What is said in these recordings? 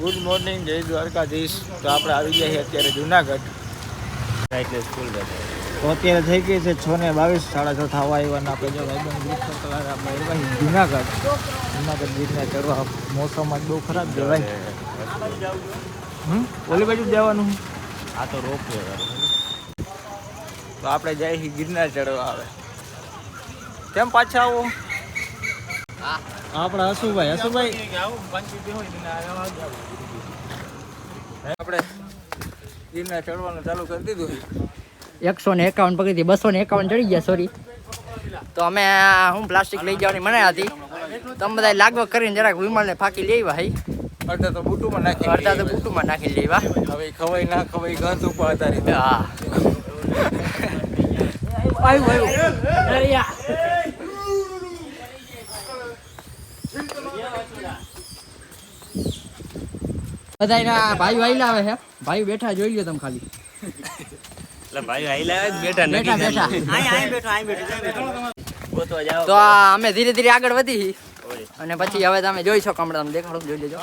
Good morning, જય દ્વારકાધીશ. તો આપણે આવી ગયા છીએ અત્યારે જુનાગઢ. એટલે સ્કૂલ તો અત્યારે થઈ ગઈ છે 6:22, 6:30 થવા આવ્યા. આપણે જો ભાઈબંધ ગ્રુપ સર્કલ આપણે આવ્યા જુનાગઢ. જુનાગઢ ગીરને ચડવા મોસમ જ બહુ ખરાબ છે ભાઈ. ઓલી બાજુ જવાનું આ તો રોપવે. તો આપણે જઈએ છીએ ગિરનાર ચડવા. આવે કેમ પાછા આવો? આપણા હસુભાઈ આપણે ગિરનાર ચડવાનું ચાલુ કરી દીધું. 151 પગથિયે 251 ચડી ગયા. સોરી, તો અમે હું પ્લાસ્ટિક લઈ જવાની મનાઈ હતી. તમે બધા લાગવગ કરીને જરાક વિમલને ફાંકી લેવા. હાઈ અડધા તો બુટુમાં નાખી, અડધા તો બુટુમાં નાખી લેવા. હવે ખવાય ના ખવાય ગંધ ઉપર હતા રીતે. હા આવ્યું બધાના ભાઈઓ આઈલા આવે છે. ભાઈ બેઠા જોઈ લો તમે ખાલી. એટલે ભાઈ આઈલા બેઠા તો અમે ધીરે ધીરે આગળ વધી અને પછી હવે તમે જોઈ શકો. હમણાં તમે દેખાડો, જોઈ લેજો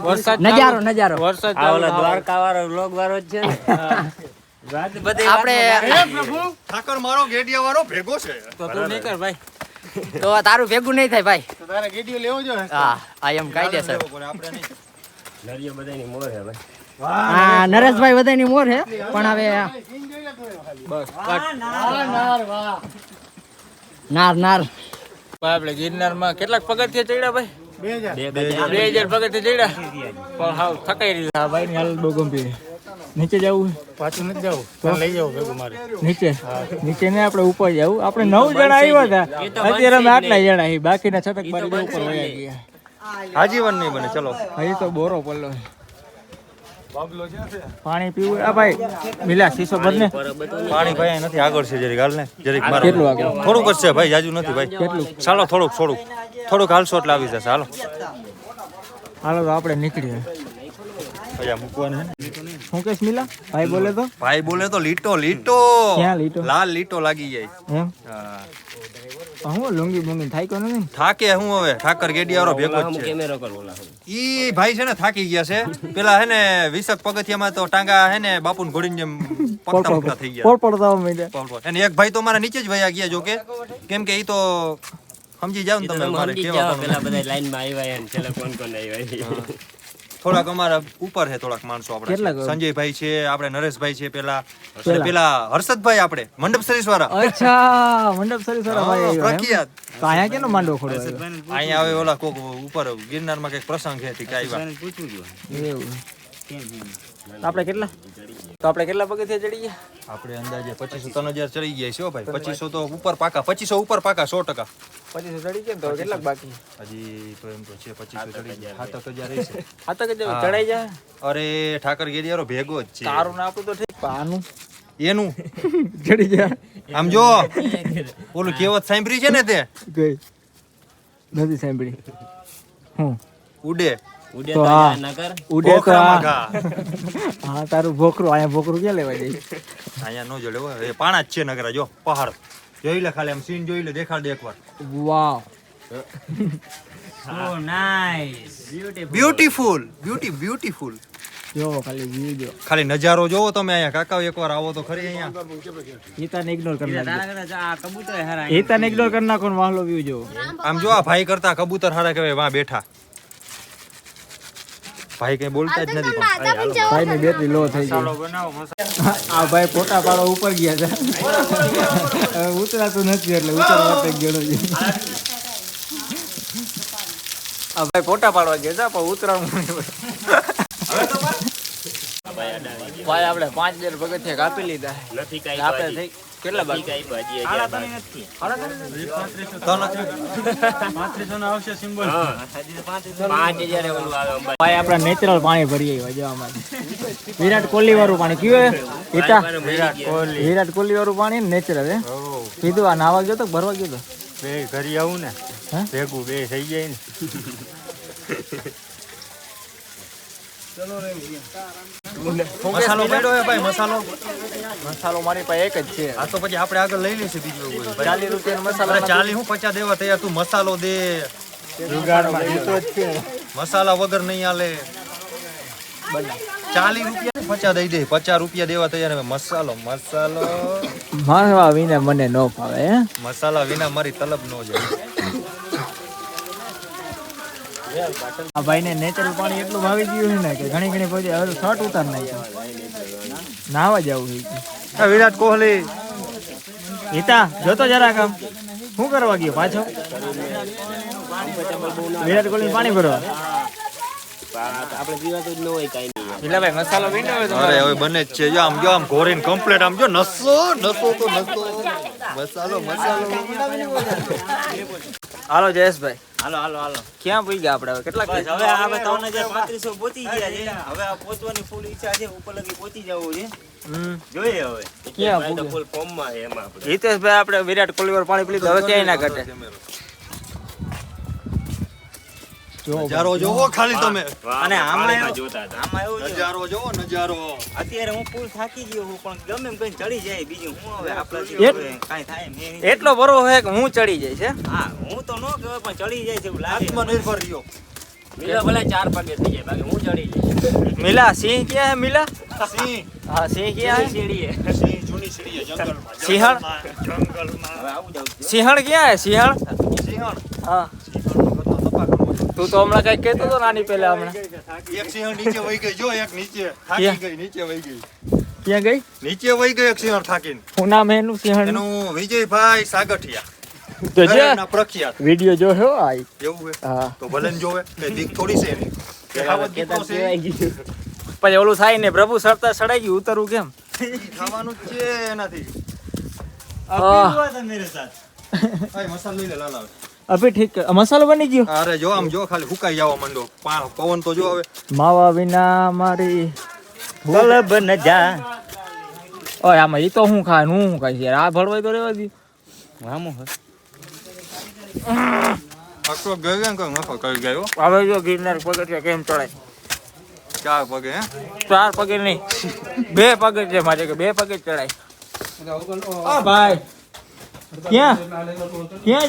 વરસાદ નજારો. વરસાદ દ્વારકા વાળો વ્લોગ વાળો જ છે ને. આપણે ઠાકર મારો ગેડિયા વાળો ભેગો છે. તો તું નહીં કર ભાઈ. તો તારું ભેગું નહીં થાય ભાઈ. તો તારે ગેડિયો લેવો જો. હા આઈ એમ કાયદેસર. આપણે નહીં. નરિયો બધાની મોર હે ભાઈ. હા નરેશભાઈ બધાની મોર છે. પણ હવે બસ નાર આપણે ગિરનારમાં કેટલાક પગથિયા ચડ્યા ભાઈ? 2000 પગથિયા ચડ્યા. પણ હાવ થકાઈ રહ્યા. આ ભાઈ ની હાલત બહુ ગંભીર. નીચે જવું? પાછું નથી જવું. તો લઈ જાવ ભેગું મારે. નીચે ને આપણે ઉપર જવું. આપણે 9 જણા આવ્યા હતા, અત્યારે અમે આટલા જણા છીએ. બાકીના છટક મારી ઉપર વયા ગયા. આજીવન નહીં બને. ચલો હજી તો બોરો પડલો. પાણી પીવું? આ ભાઈ મિલા શીશો ભર ને. પાણી ભાઈ નથી, આગળ છે જરીક. હાલ ને જરીક મારે. કેટલું આગળ? થોડુંક જ છે ભાઈ, જાજુ નથી ભાઈ. કેટલું? ચાલો થોડુંક હાલશો એટલે આવી જશે. હાલો હાલો તો આપણે નીકળીએ. ભૈયા મૂકવાનું હે. શું કહેશ મિલા? ભાઈ બોલે તો ભાઈ બોલે તો લીટો ક્યાં લીટો? લાલ લીટો લાગી જાય. એમ હા. હું લુંગી બુંગી થાય કો નથી. થાકે હું હવે ઠાકર ગેડિયારો ભેગો જ છે. કેમેરો કર બોલા. ઈ ભાઈ છે ને થાકી ગયા છે. પેલા હે ને 20 પગથિયામાં તો ટાંગા હે ને બાપુને ઘોડીને જેમ પકતા થઈ ગયા. પડતા મીડે. અને એક ભાઈ તો મારા નીચે જ વયા ગયા. જો કે કેમ કે ઈ તો સમજી જાવ ને તમે મારે કેવા પેલા બધા લાઈન માં આવ્યા ને છેલ્લે કોણ આવ્યા. થોડાક અમારા ઉપર છે, થોડાક માણસો આપણે સંજયભાઈ છે, આપણે નરેશભાઈ છે, પેલા હર્ષદભાઈ આપણે મંડપ સર્વિસ વાળા. અચ્છા, મંડપ સર્વિસ વાળા ભાઈ આવ્યા એમ? પ્રખ્યાત. તો અહીંયા કેનો માંડવો ખોડો આવ્યો? અહીંયા આવે ઓલા કોક ઉપર ગિરનારમાં કઈક પ્રસંગ છે કે આવ્યા. એવું. આપણે કેટલા પગથિયા ચડી ગયા? આપણે અંદાજે 2500-3000 ચડી ગયા છે. ભાઈ 2500 તો ઉપર પાકા, 2500 ઉપર પાકા 100%. 2500 ચડી ગયા. તો કેટલાક બાકી? હજી તો એમ તો છે 2500 ચડી ગયા. 7000 રહેશે. ચડાઈ જાય. અરે ઠાકર ગેડિયારો ભેગો જ છે. તારું ને આપણું તો ઠીક, પાનું એનું ચડી જાય. આમ જો ઓલું કહેવત સાંભળી છે ને તે ગઈ નથી સાંભળી. હું ઉડે તો હા ઉડે તો ભોખરામાં હા તારું ભોખરું. અહીંયા ભોખરું ક્યાં લેવા જાય? અહીંયા નો જોડે હોય. એ પાણા જ છે નગરા. જો પહાડ જોઈ લે, ખાલી આમ સીન જોઈ લે, દેખાડ દે એકવાર. વાવ, સો નાઈસ, બ્યુટીફુલ. જો ખાલી વ્યૂ જો. ખાલી નજારો જોવો તમે અહીંયા. કાકા એકવાર આવો તો ખરી અહીંયા. હિતાને ઇગ્નોર કરી નાખો. આ કબૂતર હારા. હિતાને ઇગ્નોર કરી નાખો ને વાહલો વ્યૂ જો. આમ જો આ ભાઈ કરતા કબૂતર હારા કહેવાય. વાં બેઠા ભાઈ કઈ બોલતા જ નથી. ભાઈ ની બેટરી લો થઈ ગઈ. આ ભાઈ ફોટા પાડવા ઉપર ગયા છે. હવે ઉતરાતું નથી એટલે ઉતરવા માટે ગયો છે. આ ભાઈ ફોટા પાડવા ગયા છે પણ ઉતરવાનું નહીં. ભાઈ આપણે 5000 પગથિયા કાપી લીધા. નથી કઈ આપણે થઈ કેટલા બાકી? ભાજી ભાઈ આપણે નેચરલ પાણી ભરી આવ્યા. જો અમારે વિરાટ કોહલી વાળું પાણી પીવે. વિરાટ કોહલી વાળું પાણી નેચરલ હે. કીધું આ નાવા ગયો તો ભરવા ગયો તો બે ઘરી આવું ને ભેગું બે થઈ જાય ને. મસાલો પડ્યો હે ભાઈ. મસાલો મારી પાસે એક જ છે. આ તો પછી આપણે આગળ લઈ લઈશું બીજું. 40 રૂપિયાનો મસાલો. 40 હું 50 દેવા તૈયાર. તું મસાલો દે. જુગાડમાં જીતો જ છે. મસાલા વગર નહીં હાલે. 40 રૂપિયા 50 દઈ દે, 50 રૂપિયા દેવા તૈયાર. હવે મસાલો મારવા વિના મને ન ફાવે હે. મસાલા વિના મારી તલબ નો જાય. આ ભાઈને નેચરલ પાણી એટલું ભાવી ગયું છે ને કે ઘણી પછી હવે શર્ટ ઉતાર નાખ્યો. નાવા જવું છે. વિરાટ કોહલી હિતા જોતો જરા કામ શું કરવા ગયો પાછો? વિરાટ કોહલી પાણી ભરવા. આપણે પીવાતું જ ન હોય કાંઈ નહીં. એટલે ભાઈ મસાલો પીને હવે અરે હવે બને જ છે. જો આમ ઘોરીને કમ્પ્લીટ આમ જો નસો મસાલો. હાલો જયેશભાઈ, હાલો ક્યાં પૂઈ ગયા આપણે? હવે કેટલા બસ હવે 3500 પહોંચી ગયા છે. હવે આ પહોંચવાની ફૂલ ઈચ્છા છે. ઉપર લગી પહોંચી જવું છે. જોઈએ હવે ક્યાં ભાઈ તો પૂગે? ફૂલ ફોર્મમાં છે એમાં આપણે. હિતેશભાઈ આપણે વિરાટ કોહલી વાર પાણી પી લીધું, હવે ક્યાંય ના ઘટે. નજારો જોવો ખાલી તમે. અને આમાં પાણીમાં જોતા હતા. આમાં એવું છે નજારો જોવો નજારો. અત્યારે હું ફૂલ થાકી ગયો હું પણ ગમે એમ કઈ ચડી જાય બીજું હું હવે આપણાથી એટ- હવે કાંઈ થાય મેં એટલો બરો છે કે હું ચડી જઈશ હે. હા હું તો ન કહેવાય પણ ચડી જાય છે એવું લાગે. આત્મનિર્ભર રહ્યો. મિલા ભલે 4 પગે થઈ જાય બાકી હું ચડી જઈશ. મિલા સિંહ ક્યાં હે? મિલા સિંહ હા સિંહ ક્યાં હે? સીડીએ જૂની સીડીએ જંગલમાં. સિંહણ હવે આવું જાવ સિંહણ ક્યાં હે? સિંહણ સિંહણ હા. તું તો હમણાં કઈ કહેતો હતો નાની પહેલા હમણાં. એક સિંહણ નીચે વહી ગઈ. જો એક નીચે થાકી ગઈ, નીચે વહી ગઈ. ક્યાં ગઈ? નીચે વહી ગઈ એક સિંહણ થાકીને. શું નામ હે એનું સિંહણ? એનું વિજયભાઈ સાગઠિયા. જોજે દરેકના પ્રખ્યાત. વિડિયો જો હો આઈ. એવું હે હા તો ભલે ને જોવે કે બીક થોડી છે એની. કહેવત દીકરો છે. પછી ઓલું થાય ને પ્રભુ સરતા સડાઈ ગયું, ઉતરવું કેમ? ખાવાનું જ છે એનાથી. આહ. ભાઈ મસાલો લઈ લે લાલ આવે. અભી ઠીક મસાલો બની ગયો. અરે જો આમ જો ખાલી ફૂકાઈ જવા માંડો. પવન તો જો હવે. માવા વિના મારી તલબ ન જા ઓય આમાં ઈ તો હું ખાય હું ખાય યાર. આ ભળવાય તો રેવા દી. વામો હે આખો ગયો ને કોઈ નફો કરી ગયો. હવે જો ગિરનાર પગથિયા કેમ ચડાય? 4 પગે હે. 4 પગે નહીં, 2 પગે છે મારે કે 2 પગે જ ચડાય. આ ભાઈ ક્યાં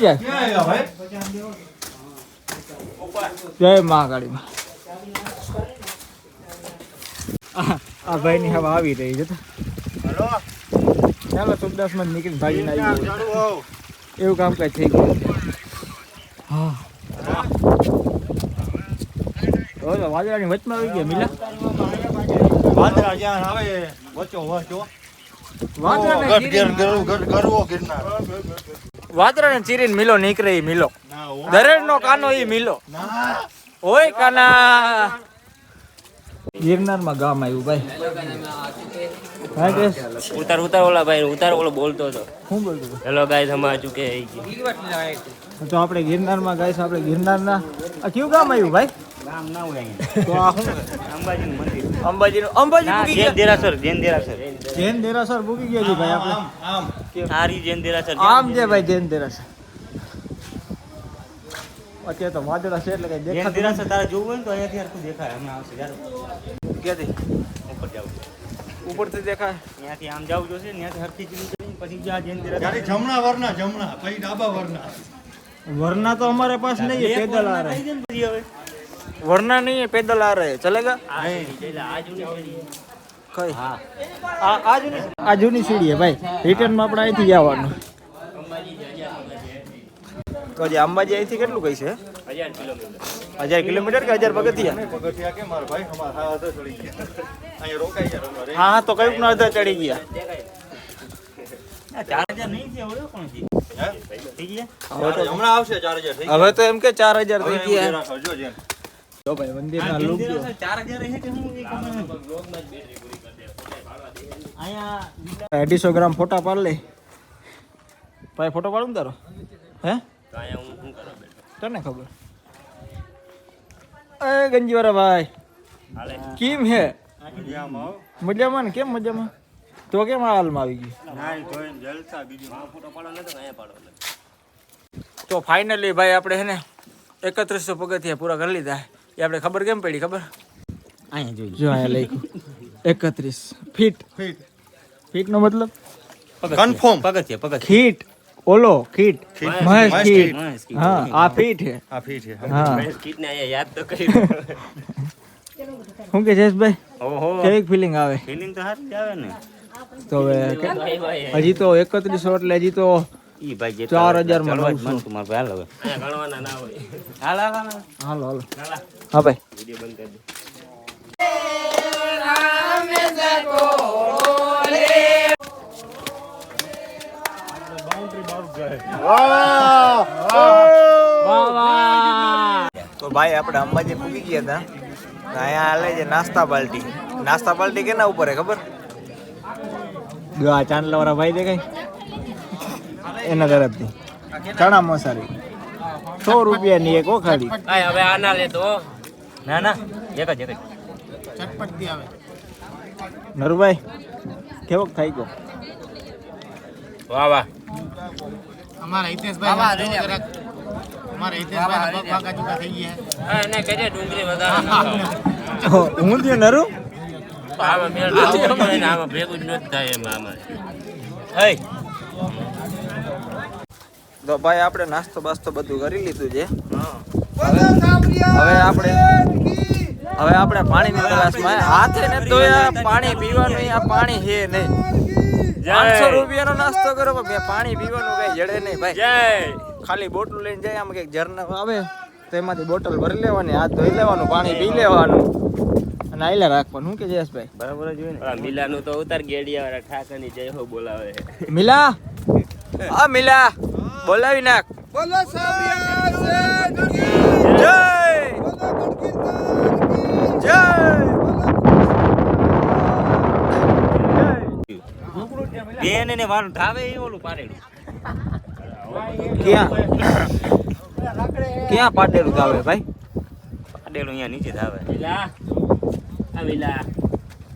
જાય? ક્યાં આવ્યા ભાઈ? જય મહાકાળીમાં. આ ભાઈ ની હવા આવી રહી છે તો હલો ચાલો સુખદાસ માં નીકળી ભાગીને આવી ગયો. ચાલુ આવ. એવું કામકાજ થઈ ગયું. હા તો વાદળાની વચમાં આવી ગયા મિલા. વાદળા જ્યાં આવે વચ્ચો વચ્ચો. ગરવો ગિરનાર. વાદળાને ચીરીને મિલો નીકળે ઈ મિલો. દરેડનો કાનો ઈ મિલો. ઓય કાના. ગિરનારમાં ગામ આવ્યું ભાઈ. હા કે ઉતાર ઓલા ભાઈ ઉતાર ઓલો બોલતો હતો. શું બોલતું હતું? હેલો ગાઈસ हम आ चुके हैं તો આપણે ગિરનારમાં ગાઈસ આપણે ગિરનારના આ કયું ગામ આવ્યું ભાઈ? નામ ના હોય તો આ શું અંબાજી નું મંદિર અંબાજી પૂગી જૈન ગયા. દેરાસર જૈન દેરાસર પૂગી ગયા છે ભાઈ આપણે. આમ આરી જૈન દેરાસર આમ છે ભાઈ જૈન દેરાસર. અત્યારે તો વાદળા છે એટલે કઈ જૈન દેખાતું દેરાસર તારે જોવું હોય ને તો અહીંયાથી હરખું દેખાય હમણાં આવશે યાર નથી. ક્યાંથી? ઉપર જાવ ઉપરથી દેખાય. ત્યાંથી આમ જાવ જોશે ત્યાંથી હરખી ચીલી કરીને પછી જ્યાં જૈન દેરાસર ત્યારે જમણા વરના જમણા પછી ડાબા વરના. वरना तो हमारे पास नहीं है, पैदल आ रहे हैं. પછી હવે वरना नहीं है, पैदल आ रहे हैं. चलेगा? कई આ જૂની સીડી હે ભાઈ. રિટર્ન માં આપણે અહીંથી જવાનું. તો જે અંબાજી અહીંથી કેટલું કઈ છે? 1000 કિલોમીટર કે 1000 પગથિયા? પગથિયા કે મારા ભાઈ અમારા હાથે ચડી ગયા. અહીંયા રોકાઈ ગયા તમારે. હા તો કયુંક ના અડધા ચડી ગયા. 4000 નહીં થયા હોય કોણ થી હે? થઈ ગયા હમણાં આવશે 4000 થઈ હવે તો એમ કે 4000 થઈ ગયા. ગયા. જો જેમ. જો ભાઈ મંદિરના લુક જો. 4000 રહે કે હું એ ખબર નથી અહીંયા 250 ગ્રામ ફોટા પાડ લે ભાઈ. ફોટો પાડું ને તારો? હે તો અહીંયા હું શું કરવા બેઠો તને ખબર? એ ગંજીવાળા ભાઈ હાલે કેમ હે? મજામાં આવો. મજામાં ને? કેમ મજામાં? તો કેમ આ હાલમાં આવી ગયું? નાઈ ધોઈને જલસા બીજું. ફોટો પાડો ને તો અહીંયા પાડો તો ફાઇનલી ભાઈ આપણે હે ને 3100 પગથિયા પૂરા કરી લીધા. એ આપણે ખબર કેમ પડી ખબર? અહીંયા જોઈ જો અહીંયા લખ્યું 31 ફીટ. ફીટ. ફીટ નો મતલબ કન્ફર્મ. પગથિયા ખીટ. ઓલો ખીટ મહેશ ખીટ. મહેશ કીટ. હા આ ફીટ હે. આ ફીટ છે. હા મહેશ કીટ ને અહીંયા યાદ તો કરી શું કે જયેશભાઈ ઓહો કેવી ફિલિંગ આવે ફિલિંગ તો સારી જ આવે ને તો હવે હજી તો 3100 એટલે હજી તો ઈ ભાઈ જે 4000 માં ચડવા જ 900. મન તું માર ભાઈ હાલ હવે હાલો હાલો હા ભાઈ વિડિયો બંધ કરી દે તો ભાઈ આપણે અંબાજી પૂગી ગયા હતા અહીંયા હાલે છે નાસ્તા બાલ્ટી કેના ઉપર હે ખબર જો આ ચાંદલા વાળા ભાઈ દેખાય એના તરફથી ચણા મસાલી 100 રૂપિયાની એક ઓ ખાલી હવે આના લે તો ના ના એક જ નરુભાઈ કેવોક થાય ગયો વાહ વાહ અમારા હિતેશભાઈ અમારા હિતેશભાઈ પગ ભાગા ચૂકા થઈ ગયા હા એને કહેજે ડુંગળી વધારે હું થયું નરુ આમાં મેળ આમાં ભેગું જ નથી થાય એમાં હે તો ભાઈ આપણે નાસ્તો બાસ્તો બધું કરી લીધું છે હવે આપણે પાણીની તલાશમાં હાથે ને તો પાણી પીવાનું આ પાણી છે નહીં 500 રૂપિયાનો નાસ્તો કરો પણ પાણી પીવાનું કઈ જડે નહીં ભાઈ ખાલી બોટલ લઈને જાય આમ કઈક ઝરણા આવે તો એમાંથી બોટલ ભરી લેવાની હાથ ધોઈ લેવાનું પાણી પી લેવાનું અને આઈલા રાખવાનું શું કે જયેશભાઈ બરાબર જ હોય ને મિલાનું તો ઉતાર ગેડિયા વાળા ઠાકરની જય હો બોલાવે મિલા આ મિલા બોલાવી નાખ બોલો જય જય બેન એને વાળું ધાવે એ ઓલું પાડેલું ક્યાં પાટેલું આવે ભાઈ પાડેલું અહીંયા નીચે ધાવે મિલા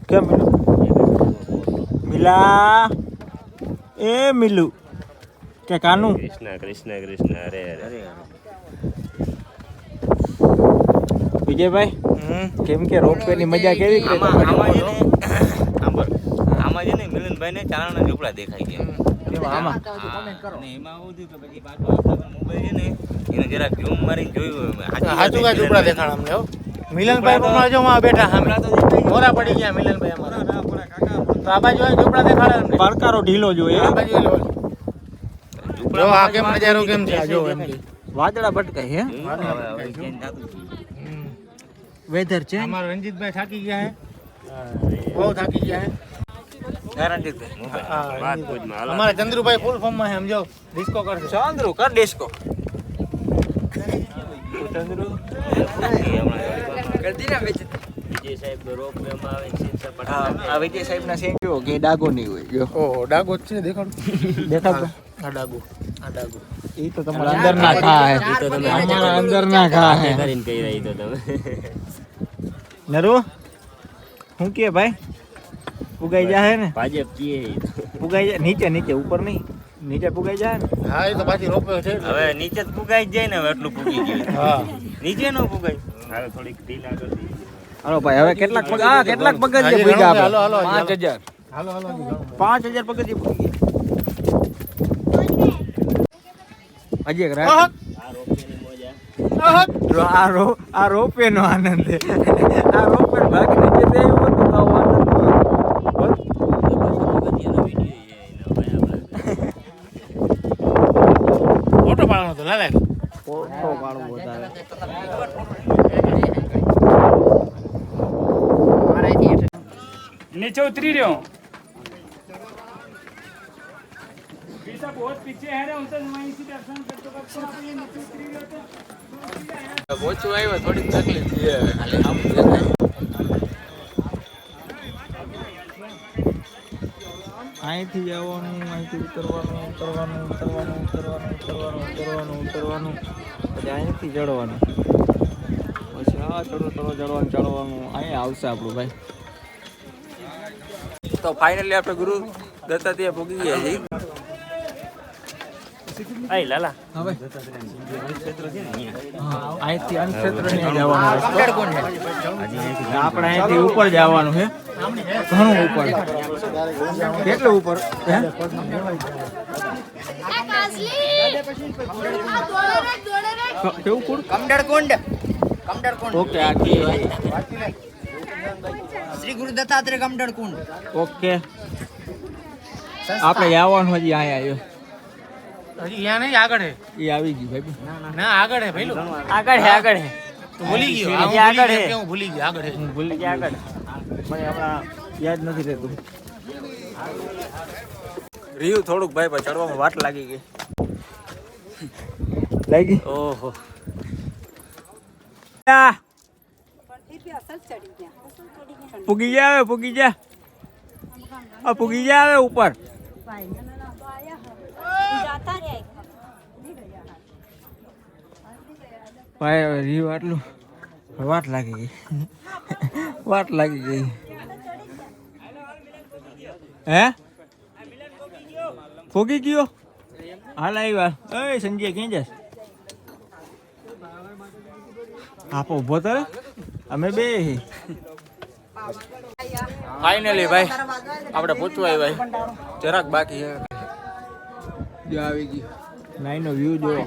કેમ મિલા એ મિલુ કે કાનું કૃષ્ણ કૃષ્ણ કૃષ્ણ હરે હરે વિજયભાઈ કેમ કે રોપવે ની મજા કેવી કે આમાં છે ને મિલનભાઈ ને ચારણા ઝૂંપડા દેખાય ગયા આમાં અને એમાં આવું થયું કે પછી પાછો આપણા મોબાઈલ છે ને એને જરા ઝૂમ મારીને જોયું હાચું કા ઝૂંપડા દેખાણ અમને હો મિલનભાઈ પણ જો માં બેઠા સામે મોરા પડી ગયા મિલનભાઈ અમારા તો આ બાજુ ઝૂંપડા દેખાડે અમને પડકારો ઢીલો જોઈએ આ બાજુ જો આ કેમ નજારો કેમ છે જો એમ વાદળા ભટકાય હે વેધર છે અમારા રંજીતભાઈ થાકી ગયા હે બહુ થાકી ગયા હે અમારા ચંદ્રુભાઈ ફૂલ ફોર્મ માં હે સમજો ડિસ્કો કરશે ચંદ્રુ કર ડિસ્કો વિજય સાહેબ રોપ વેમાં આવે આ વિજય સાહેબ ના સેમ જો કે ડાગો નહીં હોય જો ઓહો ડાગો જ છે દેખાડો દેખાતો આ ડાગો એ તો તમારા અંદર ના ખા હે તો તમે અમારા અંદર ના ખા હે કરીને કહી રહી તો તમે નરુ હું કે ભાઈ પુગાઈ જાય ને ભાજપ કીએ પુગાઈ જાય નીચે ઉપર નહીં નીચે પુગાઈ જાય ને હા એ તો પાછી રોપ્યો છે હવે નીચે જ પુગાઈ જ જાય ને હવે એટલું પુગી ગયું હા નીચે નો પુગાય હવે થોડીક ઢીલા કરી દીધી હાલો ભાઈ હવે કેટલાક પગથિયે ભૂગ્યા હાલો, હાલો, આપણે 5000 હાલો હાલો હજી ઘણું. 5000 પગથિયે ભૂગી ગયા હજી એક રાત આ રોપેની મોજા આ રોપે નો આનંદ છે આ રોપે બાકી નીચે તે આવ્યો તો આવો આનંદ બોલ પગથિયાનો વિડિયો છે એનો ભાઈ આપણે ફોટો પાડવાનો તો લાલે ફોટો પાડવો વધારે नीचे उतरी रहे हो सब बहुत पीछे है रे उनसे वहीं से दर्शन करते वक्त आप ये नीचे उतरी रहे हो પહોંચવા આવ્યો થોડીક તકલીફ છે અહીંથી જવાનું અહીંથી ઉતરવાનું પછી અહીંથી ચડવાનું પછી આ ચડવાનું અહીંયા આવશે આપણું ભાઈ તો ફાઇનલી આપણે ગુરુ દત્તાત્રેય પૂગી ગયા છીએ આય લાલા હવે ક્ષેત્ર છે ને અહીંયા અહીંથી અનક્ષેત્રની જવાનો રસ્તો આપણે અહીંથી ઉપર જવાનું છે ઘણું ઉપર કેટલું ઉપર હે કેવું કુડ કમડર કુંડ ઓકે આખી શ્રી ગુરુ દત્તાત્રેય કમંડળ કુંડ. ઓકે આપણે આવવાનું હજી અહીંયા આવ્યો હજી અહીંયા નહીં, આગળ હે. એ આવી ગયું ભાઈ ના આગળ હે ભાઈ. આગળ હે તું ભૂલી ગયો. સીડી આ આગળ હે. હું ભૂલી ગયો. આગળ હે. હું ભૂલી ગયા આગળ મને હમણાં યાદ નથી રહેતું રહ્યું થોડુંક ભાઈ પણ ચડવામાં વાટ લાગી ગઈ ઓહો પૂગી જા હવે પૂગી જા આ પૂગી જા હવે ઉપર ભાઈ રહ્યું આટલું વાટ લાગી ગઈ વાટ લાગી ગઈ હે ફોગી ગયો હાલ આવ્યા એ સંજય ક્યાં જાસ આપો ઉભો તારે અમે બે ફાઇનલી ભાઈ આપણે પહોંચવા આવ્યા જરાક બાકી છે જો આવી ગયું નાઈનો વ્યૂ જોવો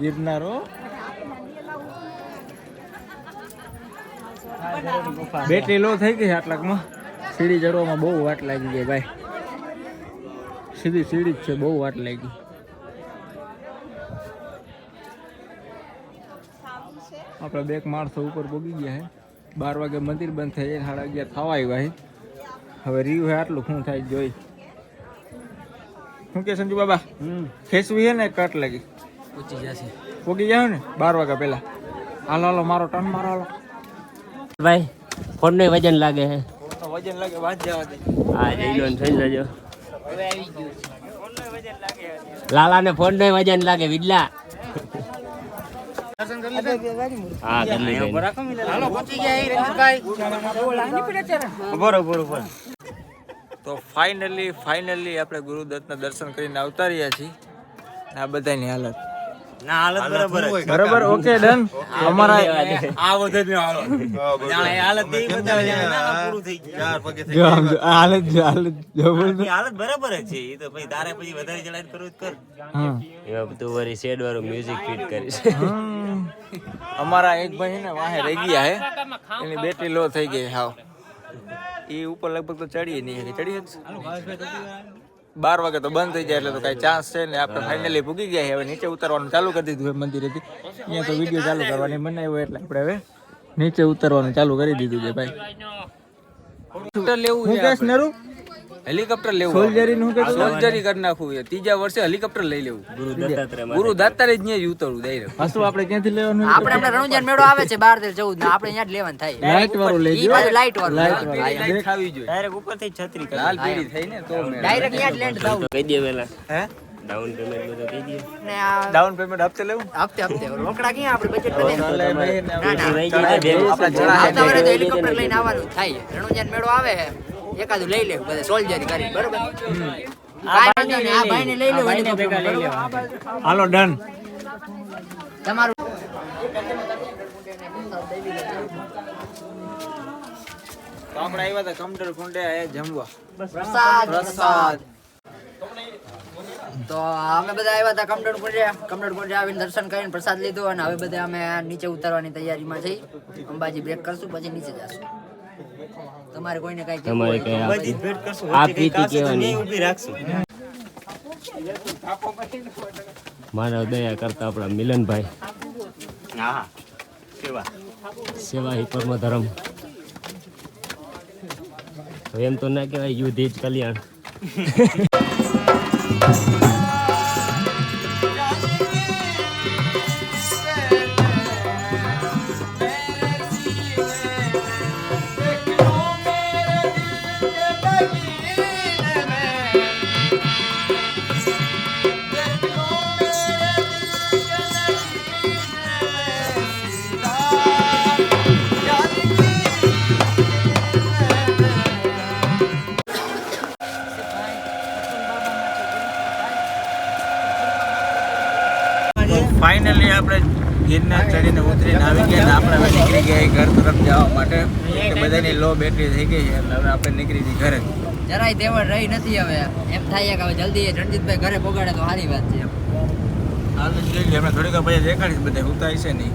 ગિરનારો બેટરી લો થઈ ગઈ આટલાકમાં સીડી ચડવામાં બહુ વાટ લાગી ગઈ ભાઈ સીધી સીડી જ છે બહુ વાટ લાગી આપણે બે માણસો ઉપર પહોંચી ગયા હે 12 વાગે મંદિર બંધ થઈ જાય 11:30 થવા આવ્યા છે હવે રીવ હે આટલું શું થાય જોઈ શું કે સંજુ બાબા ખેસવી હે ને કટ લાગી પહોંચી જાવ ને 12 વાગ્યા પહેલા હાલો હાલો મારો ટર્ન મારો હાલો ભાઈ ફોન નું વજન લાગે હે તો વજન લાગે વાત જવા દે હા જઈ લો થઈ જજો લાલા ને ફોન નું વજન લાગે વિડલા હા હાલો પહોંચી ગયા અહીં રંજીતભાઈ. બરોબર તો ફાઇનલી આપણે ગુરુદત્તના દર્શન કરીને આવતા રહ્યા છીએ આ બધાની હાલત ના હાલત બરાબર જ. બરાબર ઓકે ડન અમારા આ બધે જ હાલત જાણે હાલત એ બતાવે જાણે ના પૂરું થઈ ગયું. જો આમ જો, આ હાલત જો હાલત જો બોલ તો. એ હાલત બરાબર જ છે એ તો ભાઈ તારે પછી વધારે ચડાઈ કરવું જ કર. હા એમાં બધું વરી શેડ વાળું મ્યુઝિક ફિટ કરીશ અમારા એક ભાઈ ને વાહે રહી ગયા હે એની બેટરી લો થઈ ગઈ હાવ એ ઉપર લગભગ તો ચડીએ નહીં ચડી શકશે 12 વાગે તો બંધ થઈ જાય એટલે તો કઈ ચાન્સ છે ને આપણે ફાઇનલી પૂગી ગયા છે હવે નીચે ઉતરવાનું ચાલુ કરી દીધું છે મંદિરેથી અહીંયા તો વિડીયો ચાલુ કરવાની બનાવ્યો એટલે આપણે હવે નીચે ઉતરવાનું ચાલુ કરી દીધું છે ભાઈ લેવું છે હેલિકોપ્ટર લેવું સોલ્જરી નું કે સોલ્જરી કરી નાખવું છે ત્રીજા વર્ષે હેલિકોપ્ટર લઈ લેવું ગુરુ દાતારે જ ન્યા ઉતરવું ડાયરેક્ટ હસુ આપણે ક્યાંથી લેવાનું આપણે હમણાં રણુજાન મેળો આવે છે 12-13-14 આપણે અહીંયા જ લેવાનું થાય લાઈટ વાળું લઈ ઈ બાજુ લાઈટ વાળું લાઈટ ખાવી જોઈએ ડાયરેક્ટ ઉપરથી જ છત્રી કરી. લાલ પીળી થઈ ને તો ડાયરેક્ટ અહીંયા જ લેન્ડ થવું કહી દે પેલા હે ડાઉન પેમેન્ટ બધું કહી દે ને આ ડાઉન પેમેન્ટ હપ્તે લેવું હપ્તે રોકડા ક્યાં આપણે બજેટ બને આપણા આવતા વર્ષે તો હેલિકોપ્ટર લઈને આવવાનું જ થાય રણુજાન મેળો આવે છે એકાદું લઈ લેવું બધા સોલ્જરી કરી બરોબર આ ભાઈને લઈ લેવું હેલિકોપ્ટર હાલો ડન તમારું તો આપણે આવ્યા હતા કમટર કુંડે જમવા પ્રસાદ તો અમે બધા આવ્યા હતા કમડોળ કુંડે આવીને દર્શન કરીને પ્રસાદ લીધો અને હવે બધા અમે નીચે ઉતરવાની તૈયારીમાં છીએ અંબાજી બ્રેક કરશું પછી નીચે જશું તમારે કોઈને કઈ તમારે કઈ બધી જ ભેટ કરશું. આ વચ્ચે કંઈ પ્રીતિ કાશે તો કહેવાની. ન્યાય ઊભી રાખશું. માનવ દયા કરતા આપણા મિલનભાઈ હા સેવા. સેવા હિ પરમ ધર્મ હવે એમ તો ના કહેવાય યુદ્ધ જ કલ્યાણ ફાઇનલી આપણે ગિરનાર ચડીને ઉતરીને આવી ગયા ને આપણે હવે નીકળી ગયા ઘર તરફ જવા માટે કે બધાની લો બેટરી થઈ ગઈ છે એટલે હવે આપણે નીકળી જઈએ ઘરે જરાય તેવડ રહી નથી હવે એમ થાય કે હવે જલ્દી રણજીતભાઈ ઘરે પહોંચાડે તો સારી વાત છે હાલ જ લઈ લઈએ હમણાં થોડીક વાર પછી દેખાડીશ બધા ઉતારી છે નહીં